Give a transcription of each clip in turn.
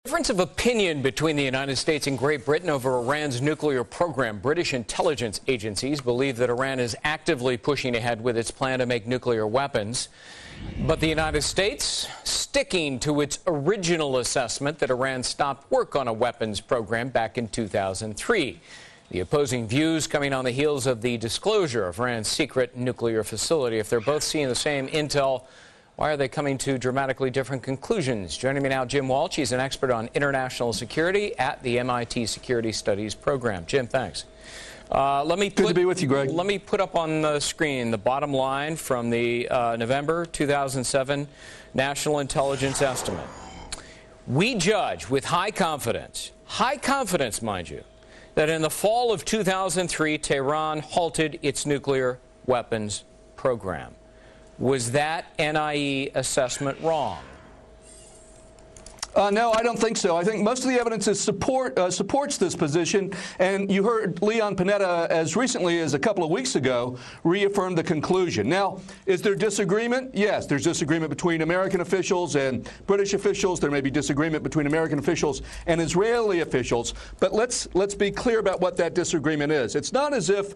Difference of opinion between the United States and Great Britain over Iran's nuclear program. British intelligence agencies believe that Iran is actively pushing ahead with its plan to make nuclear weapons. But the United States sticking to its original assessment that Iran stopped work on a weapons program back in 2003. The opposing views coming on the heels of the disclosure of Iran's secret nuclear facility. If they're both seeing the same intel, why are they coming to dramatically different conclusions? Joining me now, Jim Walsh. He's an expert on international security at the MIT Security Studies program. Jim, thanks. Good to be with you, Greg. Let me put up on the screen the bottom line from the November 2007 National Intelligence Estimate. We judge with high confidence, mind you, that in the fall of 2003, Tehran halted its nuclear weapons program. Was that NIE assessment wrong? No, I don't think so. I think most of the evidence supports this position, and you heard Leon Panetta as recently as a couple of weeks ago reaffirm the conclusion. Now, is there disagreement? Yes, there's disagreement between American officials and British officials. There may be disagreement between American officials and Israeli officials, but let's be clear about what that disagreement is. It's not as if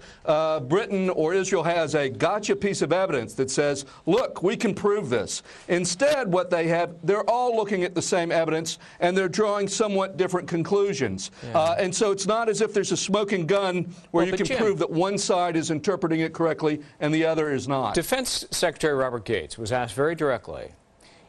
Britain or Israel has a gotcha piece of evidence that says, look, we can prove this. Instead, what they have, they're all looking at the same evidence, and they're drawing somewhat different conclusions. Yeah. And so it's not as if there's a smoking gun where you can prove that one side is interpreting it correctly and the other is not. Defense Secretary Robert Gates was asked very directly,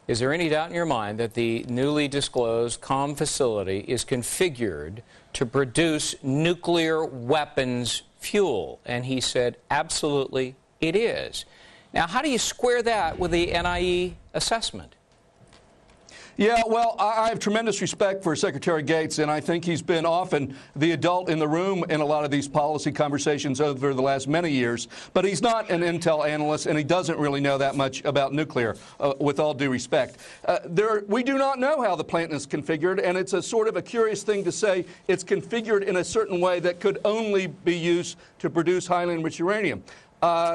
is there any doubt in your mind that the newly disclosed COM facility is configured to produce nuclear weapons fuel? And he said, absolutely, it is. Now, how do you square that with the NIE assessment? Yeah, well, I have tremendous respect for Secretary Gates, and I think he's been often the adult in the room in a lot of these policy conversations over the last many years. But he's not an intel analyst, and he doesn't really know that much about nuclear, with all due respect. We do not know how the plant is configured, and it's a sort of a curious thing to say it's configured in a certain way that could only be used to produce highly enriched uranium.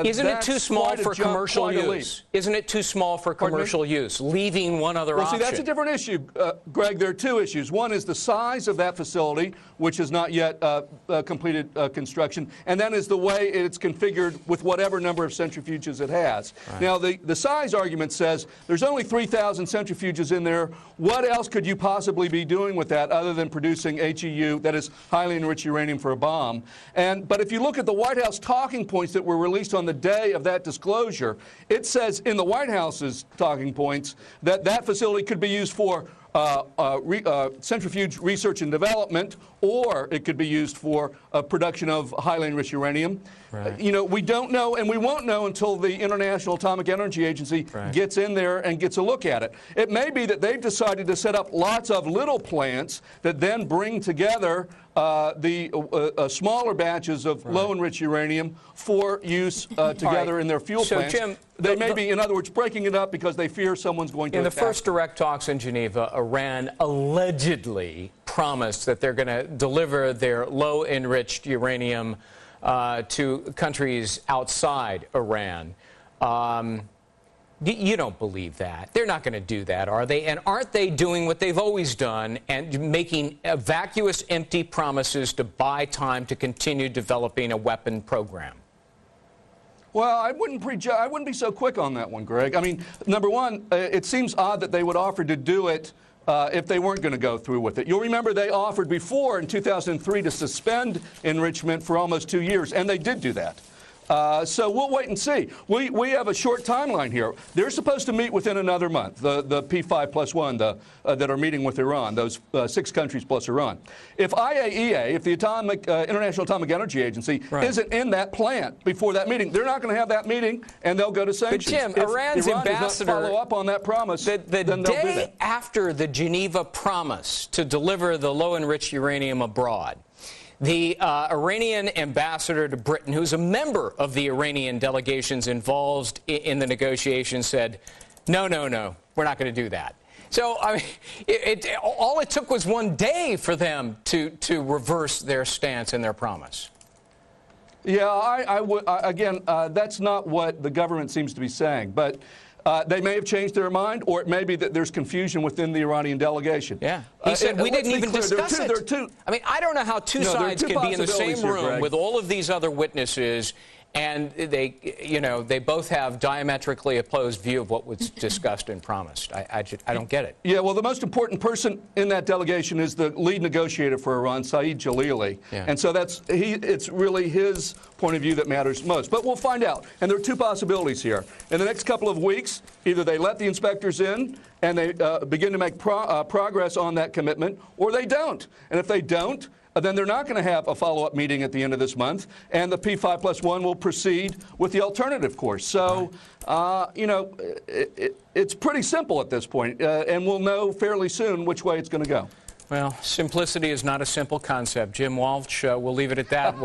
Isn't it too small for commercial use? Isn't it too small for commercial use, leaving one other option? See, that's a different issue, Greg. There are two issues. One is the size of that facility, which has not yet completed construction, and then is the way it's configured with whatever number of centrifuges it has. Right. Now, the size argument says there's only 3,000 centrifuges in there. What else could you possibly be doing with that other than producing HEU, that is highly enriched uranium, for a bomb? But if you look at the White House talking points that were released on the day of that disclosure, it says in the White House's talking points that that facility could be used for centrifuge research and development, or it could be used for production of highly enriched uranium. Right. You know, we don't know, and we won't know until the International Atomic Energy Agency gets in there and gets a look at it. It may be that they've decided to set up lots of little plants that then bring together smaller batches of low-enriched uranium for use together in their fuel plants. Jim, they may be, in other words, breaking it up because they fear someone's going to attack. In the first direct talks in Geneva, Iran allegedly promised that they're going to deliver their low-enriched uranium to countries outside Iran. You don't believe that. They're not going to do that, are they? And aren't they doing what they've always done and making vacuous, empty promises to buy time to continue developing a weapon program? Well, I wouldn't be so quick on that one, Greg. I mean, number one, it seems odd that they would offer to do it if they weren't going to go through with it. You'll remember they offered before in 2003 to suspend enrichment for almost 2 years, and they did do that. So we'll wait and see. We have a short timeline here. They're supposed to meet within another month, the P5+1 that are meeting with Iran, those 6 countries plus Iran. If IAEA, if the International Atomic Energy Agency, isn't in that plant before that meeting, they're not going to have that meeting, and they'll go to sanctions. But Jim, Iran's Iran ambassador does not follow up on that promise, the then they'll do day that. after the Geneva promise to deliver the low-enriched uranium abroad, the Iranian ambassador to Britain, who's a member of the Iranian delegations involved in the negotiations, said, no, we're not going to do that. So, I mean, all it took was 1 day for them to reverse their stance and their promise. Yeah, again, that's not what the government seems to be saying. But They may have changed their mind, or it may be that there's confusion within the Iranian delegation. Yeah. He said we didn't even discuss it. I mean, I don't know how two sides can be in the same room with all of these other witnesses, and they both have diametrically opposed view of what was discussed and promised. I don't get it. Yeah, well, the most important person in that delegation is the lead negotiator for Iran, Saeed Jalili. Yeah. And so it's really his point of view that matters most. But we'll find out. And there are two possibilities here. In the next couple of weeks, either they let the inspectors in and they begin to make progress on that commitment, or they don't. And if they don't, then they're not going to have a follow-up meeting at the end of this month, and the P5+1 will proceed with the alternative course. So, it's pretty simple at this point, and we'll know fairly soon which way it's going to go. Well, simplicity is not a simple concept. Jim Walsh, we'll leave it at that.